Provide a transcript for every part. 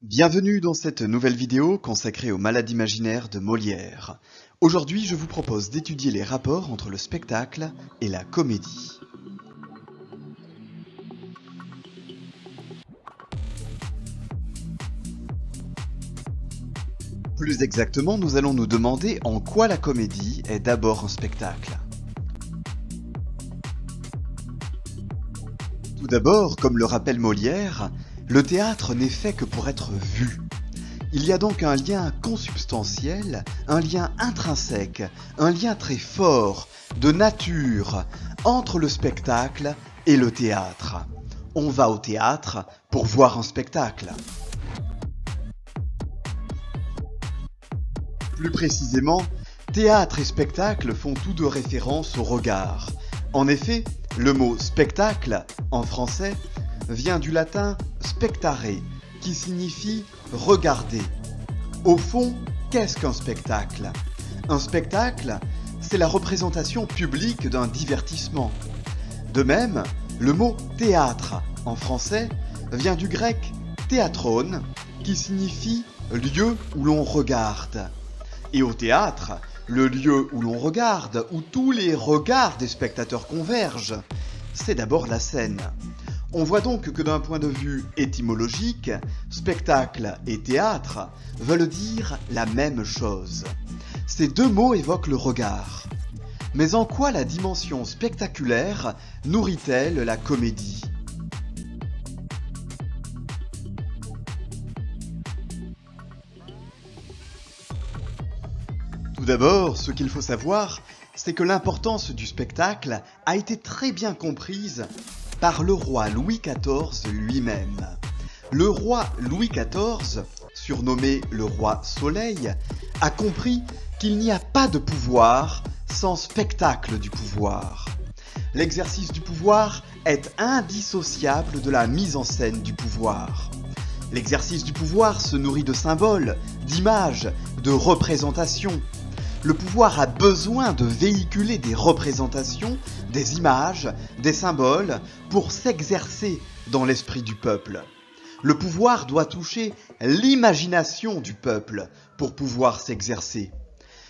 Bienvenue dans cette nouvelle vidéo consacrée aux malades imaginaires de Molière. Aujourd'hui, je vous propose d'étudier les rapports entre le spectacle et la comédie. Plus exactement, nous allons nous demander en quoi la comédie est d'abord un spectacle. Tout d'abord, comme le rappelle Molière, le théâtre n'est fait que pour être vu. Il y a donc un lien consubstantiel, un lien intrinsèque, un lien très fort, de nature, entre le spectacle et le théâtre. On va au théâtre pour voir un spectacle. Plus précisément, théâtre et spectacle font tous deux référence au regard. En effet, le mot spectacle, en français, vient du latin spectare, qui signifie regarder. Au fond, qu'est-ce qu'un spectacle? Un spectacle, c'est la représentation publique d'un divertissement. De même, le mot théâtre, en français, vient du grec théatron, qui signifie lieu où l'on regarde. Et au théâtre, le lieu où l'on regarde, où tous les regards des spectateurs convergent, c'est d'abord la scène. On voit donc que d'un point de vue étymologique, spectacle et théâtre veulent dire la même chose. Ces deux mots évoquent le regard. Mais en quoi la dimension spectaculaire nourrit-elle la comédie ? Tout d'abord, ce qu'il faut savoir, c'est que l'importance du spectacle a été très bien comprise par le roi Louis XIV lui-même. Le roi Louis XIV, surnommé le roi Soleil, a compris qu'il n'y a pas de pouvoir sans spectacle du pouvoir. L'exercice du pouvoir est indissociable de la mise en scène du pouvoir. L'exercice du pouvoir se nourrit de symboles, d'images, de représentations. Le pouvoir a besoin de véhiculer des représentations, des images, des symboles pour s'exercer dans l'esprit du peuple. Le pouvoir doit toucher l'imagination du peuple pour pouvoir s'exercer.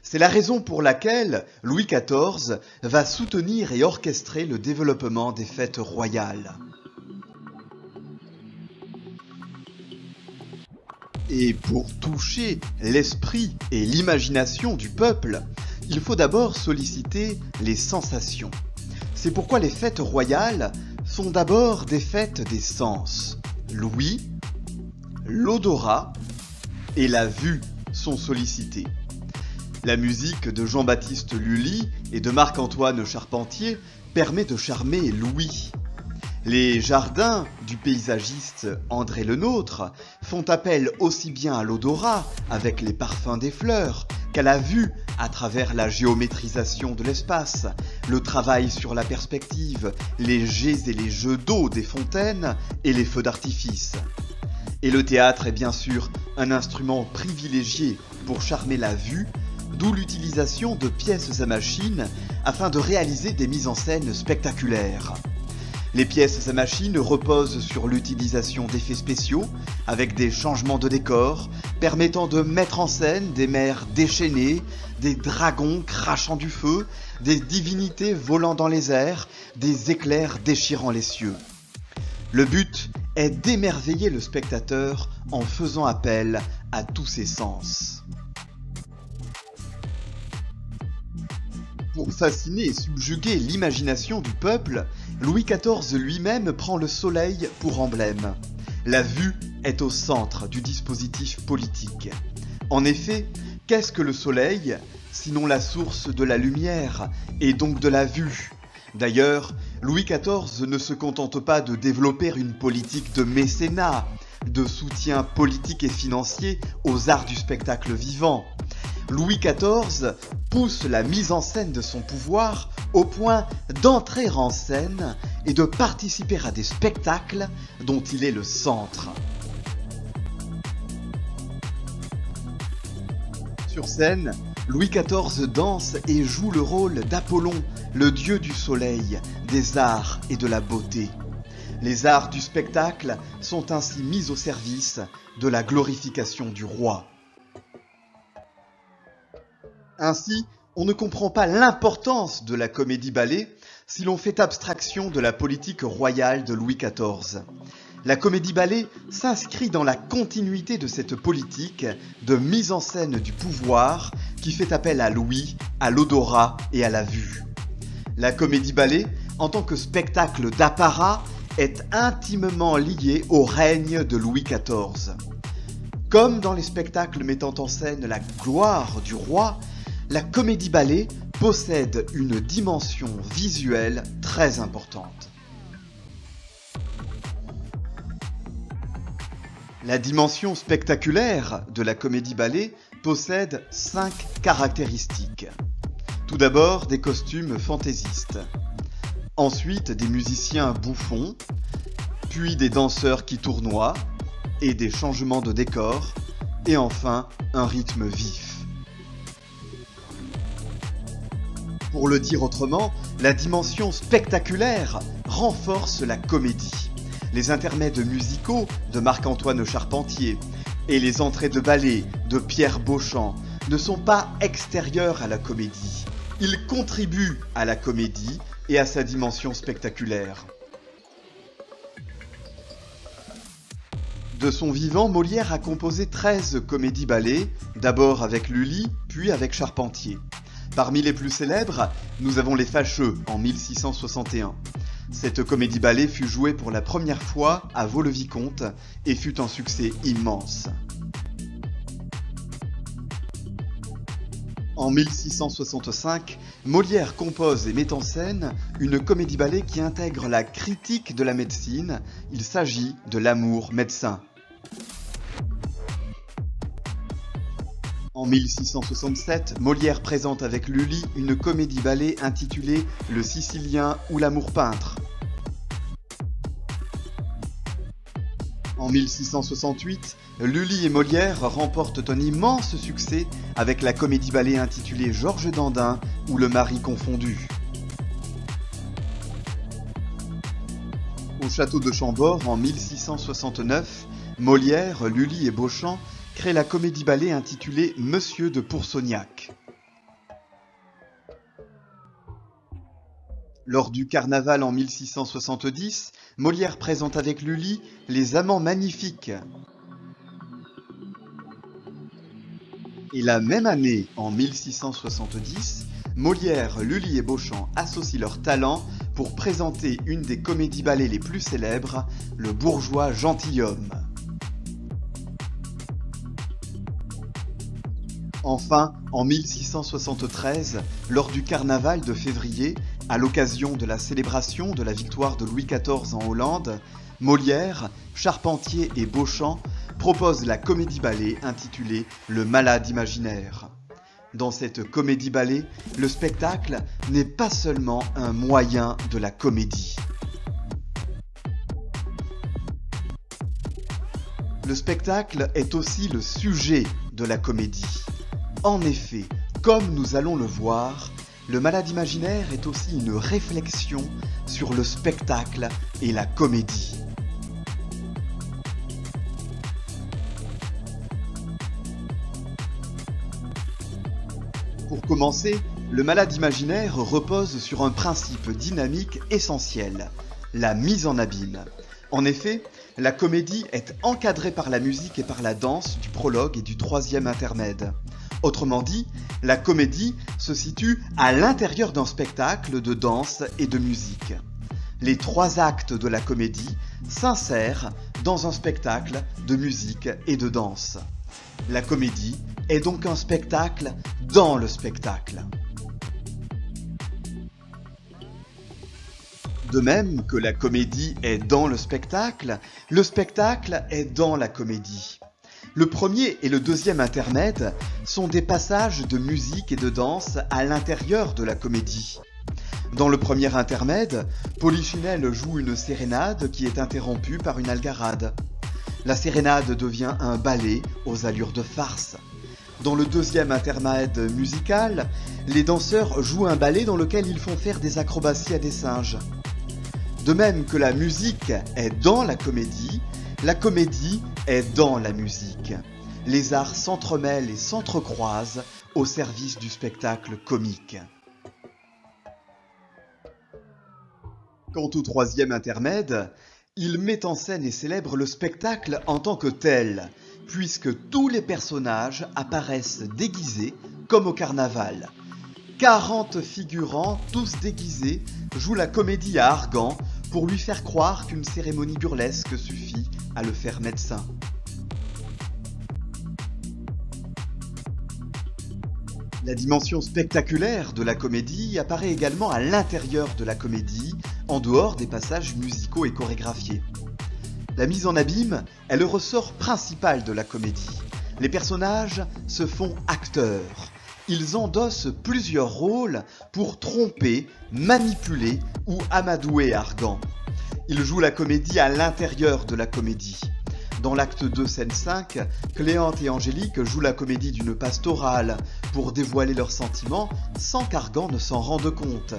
C'est la raison pour laquelle Louis XIV va soutenir et orchestrer le développement des fêtes royales. Et pour toucher l'esprit et l'imagination du peuple, il faut d'abord solliciter les sensations. C'est pourquoi les fêtes royales sont d'abord des fêtes des sens. L'ouïe, l'odorat et la vue sont sollicités. La musique de Jean-Baptiste Lully et de Marc-Antoine Charpentier permet de charmer l'ouïe. Les jardins du paysagiste André Lenôtre font appel aussi bien à l'odorat, avec les parfums des fleurs, qu'à la vue, à travers la géométrisation de l'espace, le travail sur la perspective, les jets et les jeux d'eau des fontaines et les feux d'artifice. Et le théâtre est bien sûr un instrument privilégié pour charmer la vue, d'où l'utilisation de pièces à machine afin de réaliser des mises en scène spectaculaires. Les pièces à machine reposent sur l'utilisation d'effets spéciaux, avec des changements de décor, permettant de mettre en scène des mers déchaînées, des dragons crachant du feu, des divinités volant dans les airs, des éclairs déchirant les cieux. Le but est d'émerveiller le spectateur en faisant appel à tous ses sens. Pour fasciner et subjuguer l'imagination du peuple, Louis XIV lui-même prend le soleil pour emblème. La vue est au centre du dispositif politique. En effet, qu'est-ce que le soleil, sinon la source de la lumière et donc de la vue ? D'ailleurs, Louis XIV ne se contente pas de développer une politique de mécénat, de soutien politique et financier aux arts du spectacle vivant. Louis XIV pousse la mise en scène de son pouvoir au point d'entrer en scène et de participer à des spectacles dont il est le centre. Sur scène, Louis XIV danse et joue le rôle d'Apollon, le dieu du soleil, des arts et de la beauté. Les arts du spectacle sont ainsi mises au service de la glorification du roi. Ainsi, on ne comprend pas l'importance de la comédie-ballet si l'on fait abstraction de la politique royale de Louis XIV. La comédie-ballet s'inscrit dans la continuité de cette politique de mise en scène du pouvoir qui fait appel à l'ouïe, à l'odorat et à la vue. La comédie-ballet, en tant que spectacle d'apparat, est intimement liée au règne de Louis XIV. Comme dans les spectacles mettant en scène la gloire du roi, la comédie-ballet possède une dimension visuelle très importante. La dimension spectaculaire de la comédie-ballet possède 5 caractéristiques. Tout d'abord, des costumes fantaisistes. Ensuite, des musiciens bouffons, puis des danseurs qui tournoient, et des changements de décor, et enfin, un rythme vif. Pour le dire autrement, la dimension spectaculaire renforce la comédie. Les intermèdes musicaux de Marc-Antoine Charpentier et les entrées de ballet de Pierre Beauchamp ne sont pas extérieurs à la comédie. Ils contribuent à la comédie et à sa dimension spectaculaire. De son vivant, Molière a composé 13 comédies-ballets, d'abord avec Lully, puis avec Charpentier. Parmi les plus célèbres, nous avons Les Fâcheux en 1661. Cette comédie-ballet fut jouée pour la première fois à Vaux-le-Vicomte et fut un succès immense. En 1665, Molière compose et met en scène une comédie-ballet qui intègre la critique de la médecine. Il s'agit de L'Amour médecin. En 1667, Molière présente avec Lully une comédie-ballet intitulée Le Sicilien ou l'Amour peintre. En 1668, Lully et Molière remportent un immense succès avec la comédie-ballet intitulée Georges Dandin ou Le Mari confondu. Au château de Chambord, en 1669, Molière, Lully et Beauchamp créent la comédie-ballet intitulée Monsieur de Poursognac. Lors du carnaval en 1670, Molière présente avec Lully Les Amants magnifiques. Et la même année, en 1670, Molière, Lully et Beauchamp associent leurs talents pour présenter une des comédies-ballets les plus célèbres, Le Bourgeois gentilhomme. Enfin, en 1673, lors du carnaval de février, à l'occasion de la célébration de la victoire de Louis XIV en Hollande, Molière, Charpentier et Beauchamp proposent la comédie-ballet intitulée Le Malade imaginaire. Dans cette comédie-ballet, le spectacle n'est pas seulement un moyen de la comédie. Le spectacle est aussi le sujet de la comédie. En effet, comme nous allons le voir, Le Malade imaginaire est aussi une réflexion sur le spectacle et la comédie. Pour commencer, Le Malade imaginaire repose sur un principe dynamique essentiel, la mise en abîme. En effet, la comédie est encadrée par la musique et par la danse du prologue et du troisième intermède. Autrement dit, la comédie se situe à l'intérieur d'un spectacle de danse et de musique. Les 3 actes de la comédie s'insèrent dans un spectacle de musique et de danse. La comédie est donc un spectacle dans le spectacle. De même que la comédie est dans le spectacle est dans la comédie. Le premier et le deuxième intermède sont des passages de musique et de danse à l'intérieur de la comédie. Dans le premier intermède, Polichinelle joue une sérénade qui est interrompue par une algarade. La sérénade devient un ballet aux allures de farce. Dans le deuxième intermède musical, les danseurs jouent un ballet dans lequel ils font faire des acrobaties à des singes. De même que la musique est dans la comédie, La comédie est dans la musique. Les arts s'entremêlent et s'entrecroisent au service du spectacle comique. Quant au troisième intermède, il met en scène et célèbre le spectacle en tant que tel, puisque tous les personnages apparaissent déguisés comme au carnaval. 40 figurants, tous déguisés, jouent la comédie à Argan pour lui faire croire qu'une cérémonie burlesque suffit à le faire médecin. La dimension spectaculaire de la comédie apparaît également à l'intérieur de la comédie, en dehors des passages musicaux et chorégraphiés. La mise en abîme est le ressort principal de la comédie. Les personnages se font acteurs. Ils endossent plusieurs rôles pour tromper, manipuler ou amadouer Argan. Ils jouent la comédie à l'intérieur de la comédie. Dans l'acte 2, scène 5, Cléante et Angélique jouent la comédie d'une pastorale pour dévoiler leurs sentiments sans qu'Argan ne s'en rende compte.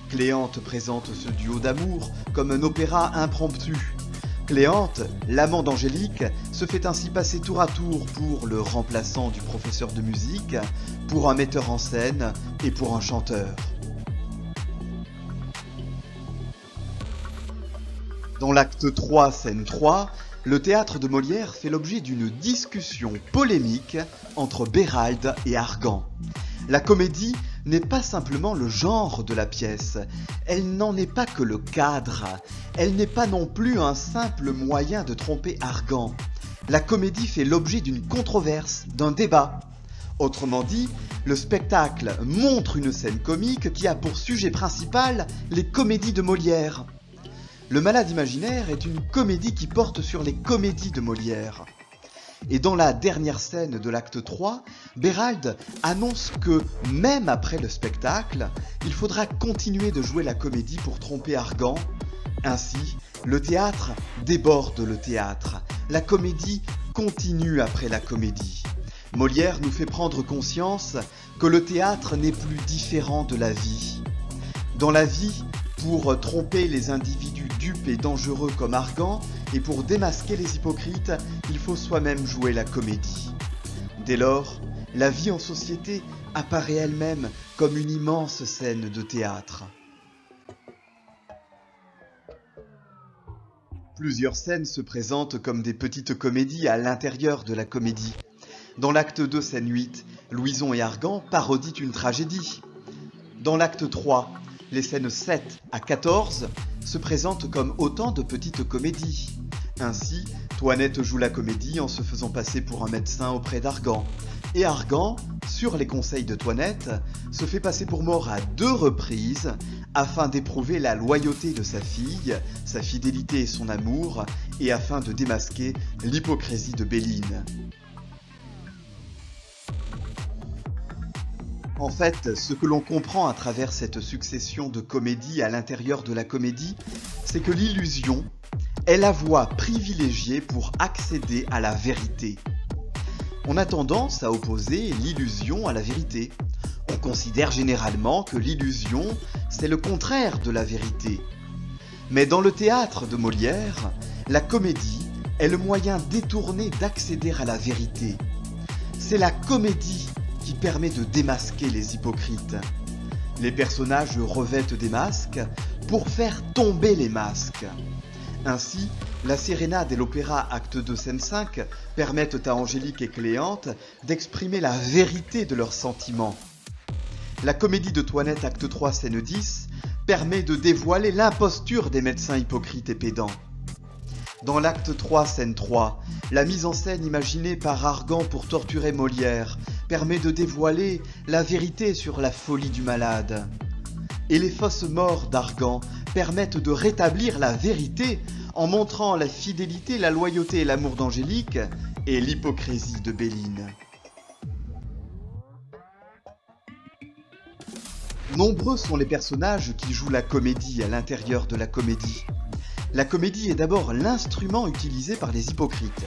Cléante présente ce duo d'amour comme un opéra impromptu. Cléante, l'amant d'Angélique, se fait ainsi passer tour à tour pour le remplaçant du professeur de musique, pour un metteur en scène et pour un chanteur. Dans l'acte 3, scène 3, le théâtre de Molière fait l'objet d'une discussion polémique entre Béralde et Argan. La comédie n'est pas simplement le genre de la pièce, elle n'en est pas que le cadre, elle n'est pas non plus un simple moyen de tromper Argan. La comédie fait l'objet d'une controverse, d'un débat. Autrement dit, le spectacle montre une scène comique qui a pour sujet principal les comédies de Molière. Le Malade imaginaire est une comédie qui porte sur les comédies de Molière. Et dans la dernière scène de l'acte 3, Béralde annonce que, même après le spectacle, il faudra continuer de jouer la comédie pour tromper Argan. Ainsi, le théâtre déborde le théâtre. La comédie continue après la comédie. Molière nous fait prendre conscience que le théâtre n'est plus différent de la vie. Dans la vie, pour tromper les individus dupes et dangereux comme Argan, et pour démasquer les hypocrites, il faut soi-même jouer la comédie. Dès lors, la vie en société apparaît elle-même comme une immense scène de théâtre. Plusieurs scènes se présentent comme des petites comédies à l'intérieur de la comédie. Dans l'acte 2, scène 8, Louison et Argan parodient une tragédie. Dans l'acte 3, les scènes 7 à 14 se présentent comme autant de petites comédies. Ainsi, Toinette joue la comédie en se faisant passer pour un médecin auprès d'Argan. Et Argan, sur les conseils de Toinette, se fait passer pour mort à 2 reprises afin d'éprouver la loyauté de sa fille, sa fidélité et son amour, et afin de démasquer l'hypocrisie de Béline. En fait, ce que l'on comprend à travers cette succession de comédies à l'intérieur de la comédie, c'est que l'illusion est la voie privilégiée pour accéder à la vérité. On a tendance à opposer l'illusion à la vérité. On considère généralement que l'illusion, c'est le contraire de la vérité. Mais dans le théâtre de Molière, la comédie est le moyen détourné d'accéder à la vérité. C'est la comédie qui permet de démasquer les hypocrites. Les personnages revêtent des masques pour faire tomber les masques. Ainsi, la sérénade et l'opéra acte 2 scène 5 permettent à Angélique et Cléante d'exprimer la vérité de leurs sentiments. La comédie de Toinette acte 3 scène 10 permet de dévoiler l'imposture des médecins hypocrites et pédants. Dans l'acte 3 scène 3, la mise en scène imaginée par Argan pour torturer Molière permet de dévoiler la vérité sur la folie du malade. Et les fausses morts d'Argan permettent de rétablir la vérité en montrant la fidélité, la loyauté et l'amour d'Angélique et l'hypocrisie de Béline. Nombreux sont les personnages qui jouent la comédie à l'intérieur de la comédie. La comédie est d'abord l'instrument utilisé par les hypocrites.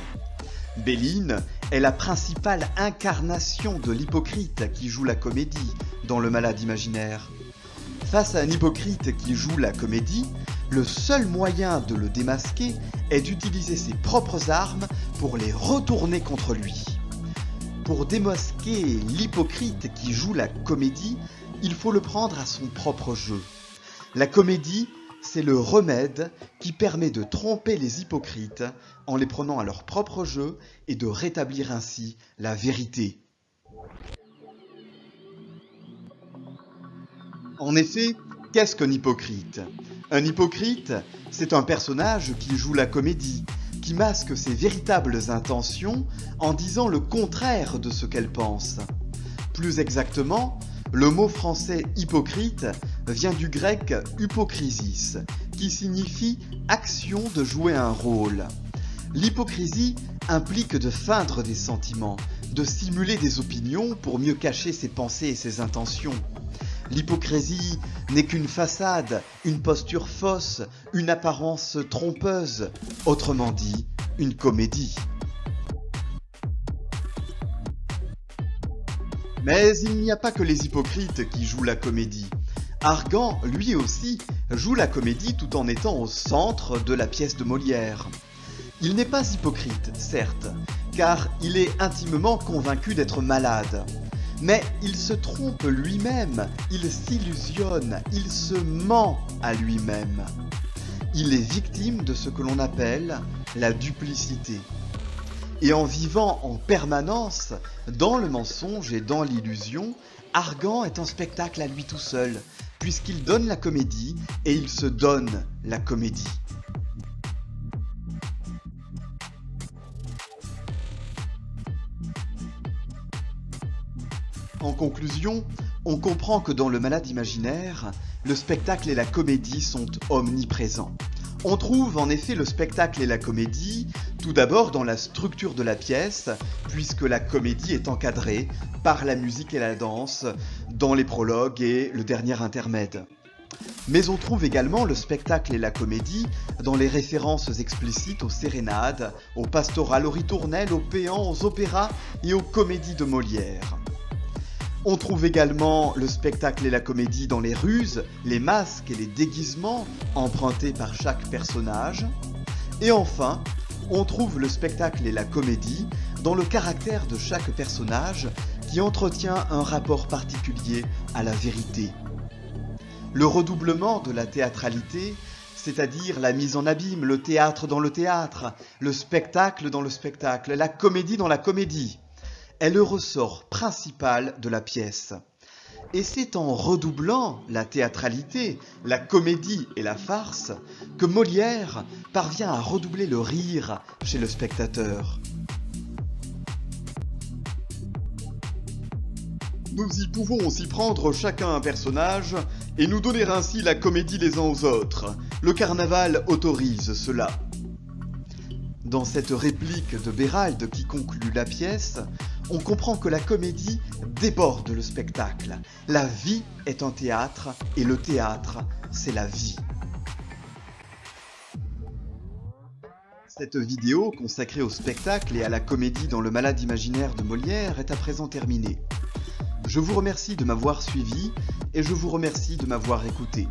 Béline est la principale incarnation de l'hypocrite qui joue la comédie dans Le Malade imaginaire. Face à un hypocrite qui joue la comédie, le seul moyen de le démasquer est d'utiliser ses propres armes pour les retourner contre lui. Pour démasquer l'hypocrite qui joue la comédie, il faut le prendre à son propre jeu. La comédie, c'est le remède qui permet de tromper les hypocrites en les prenant à leur propre jeu et de rétablir ainsi la vérité. En effet, qu'est-ce qu'un hypocrite ? Un hypocrite, c'est un personnage qui joue la comédie, qui masque ses véritables intentions en disant le contraire de ce qu'elle pense. Plus exactement, le mot français hypocrite vient du grec hypokrisis, qui signifie action de jouer un rôle. L'hypocrisie implique de feindre des sentiments, de simuler des opinions pour mieux cacher ses pensées et ses intentions. L'hypocrisie n'est qu'une façade, une posture fausse, une apparence trompeuse, autrement dit, une comédie. Mais il n'y a pas que les hypocrites qui jouent la comédie. Argan, lui aussi, joue la comédie tout en étant au centre de la pièce de Molière. Il n'est pas hypocrite, certes, car il est intimement convaincu d'être malade. Mais il se trompe lui-même, il s'illusionne, il se ment à lui-même. Il est victime de ce que l'on appelle la duplicité. Et en vivant en permanence dans le mensonge et dans l'illusion, Argan est un spectacle à lui tout seul, puisqu'il donne la comédie et il se donne la comédie. En conclusion, on comprend que dans le malade imaginaire, le spectacle et la comédie sont omniprésents. On trouve en effet le spectacle et la comédie, tout d'abord dans la structure de la pièce, puisque la comédie est encadrée par la musique et la danse, dans les prologues et le dernier intermède. Mais on trouve également le spectacle et la comédie dans les références explicites aux sérénades, aux pastorales, aux ritournelles, aux péants, aux opéras et aux comédies de Molière. On trouve également le spectacle et la comédie dans les ruses, les masques et les déguisements empruntés par chaque personnage. Et enfin, on trouve le spectacle et la comédie dans le caractère de chaque personnage qui entretient un rapport particulier à la vérité. Le redoublement de la théâtralité, c'est-à-dire la mise en abîme, le théâtre dans le théâtre, le spectacle dans le spectacle, la comédie dans la comédie, est le ressort principal de la pièce. Et c'est en redoublant la théâtralité, la comédie et la farce que Molière parvient à redoubler le rire chez le spectateur. Nous y pouvons aussi prendre chacun un personnage et nous donner ainsi la comédie les uns aux autres. Le carnaval autorise cela. Dans cette réplique de Béralde qui conclut la pièce, on comprend que la comédie déborde le spectacle. La vie est un théâtre et le théâtre, c'est la vie. Cette vidéo consacrée au spectacle et à la comédie dans le malade imaginaire de Molière est à présent terminée. Je vous remercie de m'avoir suivi et je vous remercie de m'avoir écouté.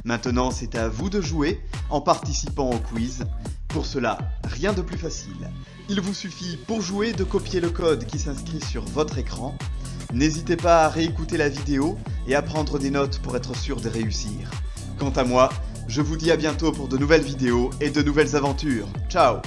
Maintenant, c'est à vous de jouer en participant au quiz. Pour cela, rien de plus facile. Il vous suffit pour jouer de copier le code qui s'inscrit sur votre écran. N'hésitez pas à réécouter la vidéo et à prendre des notes pour être sûr de réussir. Quant à moi, je vous dis à bientôt pour de nouvelles vidéos et de nouvelles aventures. Ciao!